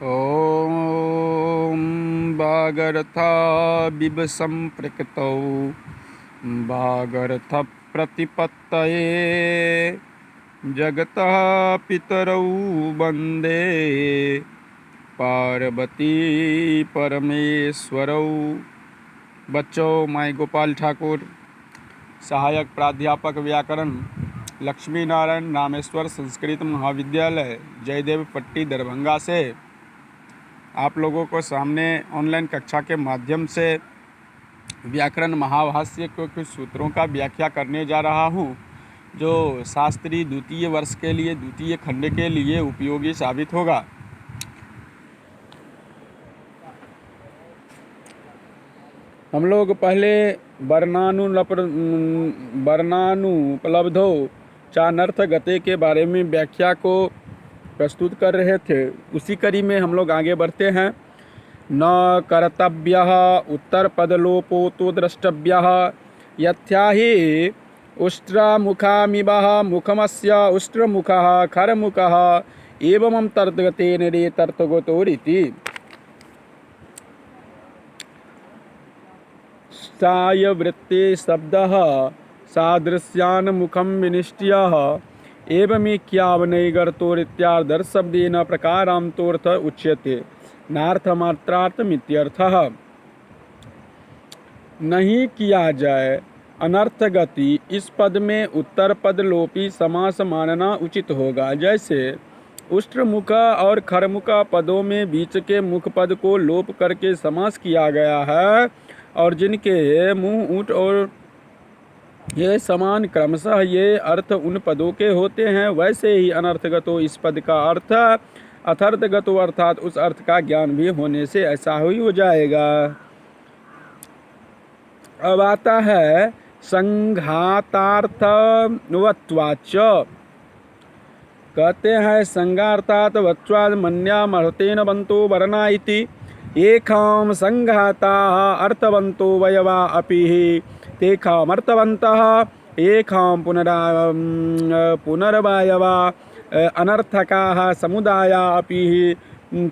ॐ वागर्थाविव सम्पृक्तौ वागर्थप्रतिपत्तये जगतः पितरौ वन्दे पार्वती परमेश्वरौ। बच्चों, मैं गोपाल ठाकुर, सहायक प्राध्यापक व्याकरण, लक्ष्मी नारायण रामेश्वर संस्कृत महाविद्यालय, जयदेव पट्टी, दरभंगा से आप लोगों को सामने ऑनलाइन कक्षा के माध्यम से व्याकरण महाभाष्य के कुछ सूत्रों का व्याख्या करने जा रहा हूँ, जो शास्त्री द्वितीय वर्ष के लिए, द्वितीय खंड के लिए उपयोगी साबित होगा। हम लोग पहले वर्णानुपलब्धो चानर्थ गते के बारे में व्याख्या को प्रस्तुत कर रहे थे। उसी कड़ी में हम लोग आगे बढ़ते हैं। न कर्तव्यः उत्तर पदलोपो तो द्रष्टव्यः यथ्या हि उष्ट्रमुखामिवः मुखमस्य उष्ट्रमुखः खरमुखः एवं तर्तगतेन रे तर्तगतोरिति। सायवृत्ते शब्दः सादृश्यान् मुखं विनिष्ट्यः एवमेक्यावनैगर्तोरित्यादर्शब्देन प्रकारान्तोऽर्थ उच्यते नार्थमात्रार्थमित्यर्थः। नहीं किया जाए अनर्थगति, इस पद में उत्तर पद लोपी समास मानना उचित होगा। जैसे उष्ट्रमुख और खरमुख पदों में बीच के मुख पद को लोप करके समास किया गया है और जिनके मुंह ऊंट और ये समान क्रमशः ये अर्थ उन पदों के होते हैं, वैसे ही अनर्थगतो इस पद का अर्थ अथर्थगतो अर्थात उस अर्थ का ज्ञान भी होने से ऐसा ही हो जाएगा। अब आता है संघातार्थवत्वाच्च। कहते हैं संघार्थात वत्वाद मन्यामर्थेन बंतो वर्णा इति। एकां संघाताः अर्थवन्तो वयवा अपि तेषामर्थवन्तः एकां पुनर्वयवा अनर्थकाः समुदाया अपि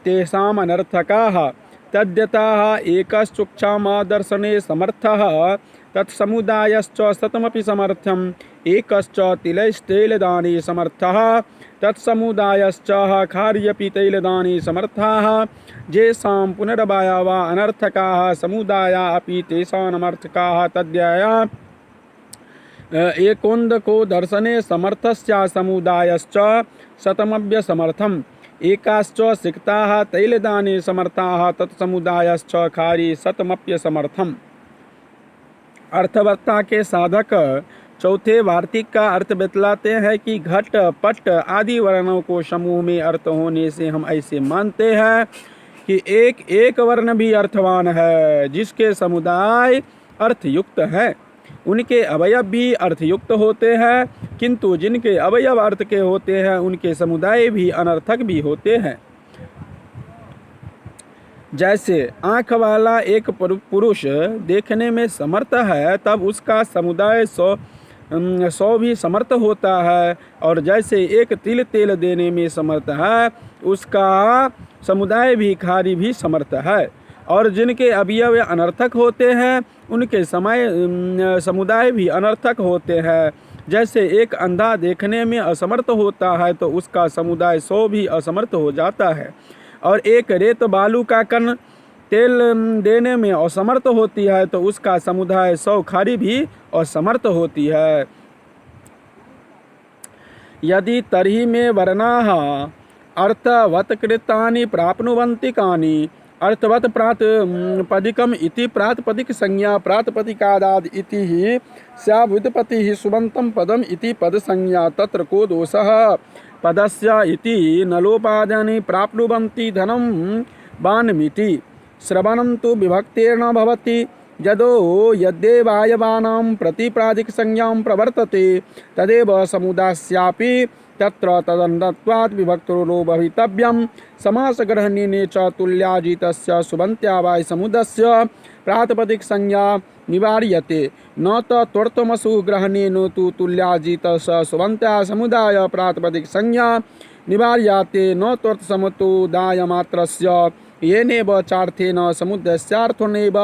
तेषाम् अनर्थकाः। तद्यथाः एकश्चुक्षामादर्शने समर्थः तत्समुदायश्च शतमपि समर्थ्यम् एकश्च तिलैस्तैलदाने समर्थः तत्समुदायश्च खार्यपि तैलदाने समर्थाः येषां पुनर्वयवा अनर्थकाः समुदाया अपि तेषामनर्थकाः। तद्यया एकोन्दको दर्शने समर्थस्य समुदायश्च शतमव्यसमर्थम् एकाश्च सिक्ताः तैलदाने समर्थाः तत्समुदायश्च खारी शतमप्यसमर्थम्। अर्थवत्ता के साधक चौथे वार्तिक का अर्थ बतलाते हैं कि घट पट आदि वर्णों को समूह में अर्थ होने से हम ऐसे मानते हैं कि एक एक वर्ण भी अर्थवान है, जिसके समुदाय अर्थयुक्त है उनके अवयव भी अर्थयुक्त होते हैं, किंतु जिनके अवयव अर्थ के होते हैं उनके समुदाय भी अनर्थक भी होते हैं। जैसे आँख वाला एक पुरुष देखने में समर्थ है, तब उसका समुदाय सौ भी समर्थ होता है, और जैसे एक तिल तेल देने में समर्थ है उसका समुदाय भी खारी भी समर्थ है। और जिनके अवयव अनर्थक होते हैं उनके समुदाय भी अनर्थक होते हैं। जैसे एक अंधा देखने में असमर्थ होता है तो उसका समुदाय 100 भी असमर्थ हो जाता है, और एक रेत बालू का कण तेल देने में असमर्थ होती है तो उसका समुदाय 100 खारी भी असमर्थ होती है। यदि तर्हि में वर्णाः अर्थवत्कृतानि प्राप्नुवन्ति कानि अर्थवत् प्रातिपदिकम् इति प्रातिपदिक संज्ञा प्रातिपदिकादाद इति हि स्यावुत्पत्तिः सुबन्तं पदम् इति पद संज्ञा तत्र को दोषः पदस्य इति नलोपादानि प्राप्नुवन्ति धनं बाणमिति। श्रवणं तु विभक्तेर्न भवति यदो यद्देवायवानां प्रतिप्रादिक संज्ञां प्रवर्तते तदेव समुदास्यापि तत्र तदन्तत्वात् विभक्तो भवितव्यं। समासग्रहणेन च तुल्याजितस्य सुबन्त्यावाय समुदस्य प्रातिपदिक संज्ञा निवार्यते न त्वर्थमसु ग्रहणेन तु तुल्याजितस्य सुबन्त्या समुदाय प्रातिपदिक संज्ञा निवार्याते न त्वर्थसमतोदायमात्रस्य येनेव चार्थेन समुद्रस्यार्थो नैव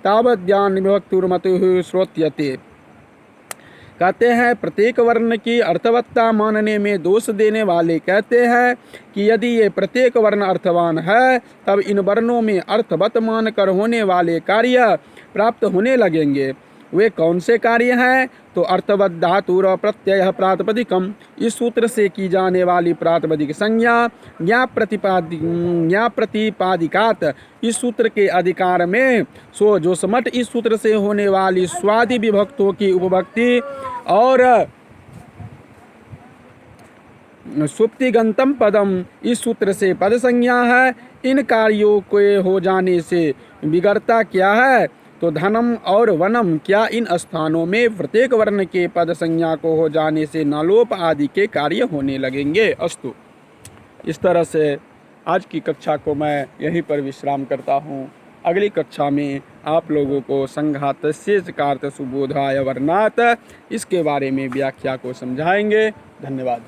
तावद्यान विभक्तिर्मतुः श्रोत्यते। कहते हैं प्रत्येक वर्ण की अर्थवत्ता मानने में दोष देने वाले कहते हैं कि यदि ये प्रत्येक वर्ण अर्थवान है तब इन वर्णों में अर्थवत मानकर होने वाले कार्य प्राप्त होने लगेंगे। वे कौन से कार्य हैं? तो अर्थवत धातुर प्रत्यय प्रातिपदिकम, इस सूत्र से की जाने वाली प्रातिपदिक संज्ञा ज्ञा प्रतिपादिकात, इस सूत्र के अधिकार में सो जो समट, इस सूत्र से होने वाली स्वादि विभक्तों की उपभक्ति और सुप्तिगंतम पदम, इस सूत्र से पद संज्ञा है। इन कार्यों के हो जाने से बिगड़ता क्या है? तो धनम और वनम, क्या इन स्थानों में प्रत्येक वर्ण के पद संज्ञा को हो जाने से नालोप आदि के कार्य होने लगेंगे। अस्तु, इस तरह से आज की कक्षा को मैं यहीं पर विश्राम करता हूँ। अगली कक्षा में आप लोगों को संघातस्य कार्त सुबोधाय वर्णात, इसके बारे में व्याख्या को समझाएंगे। धन्यवाद।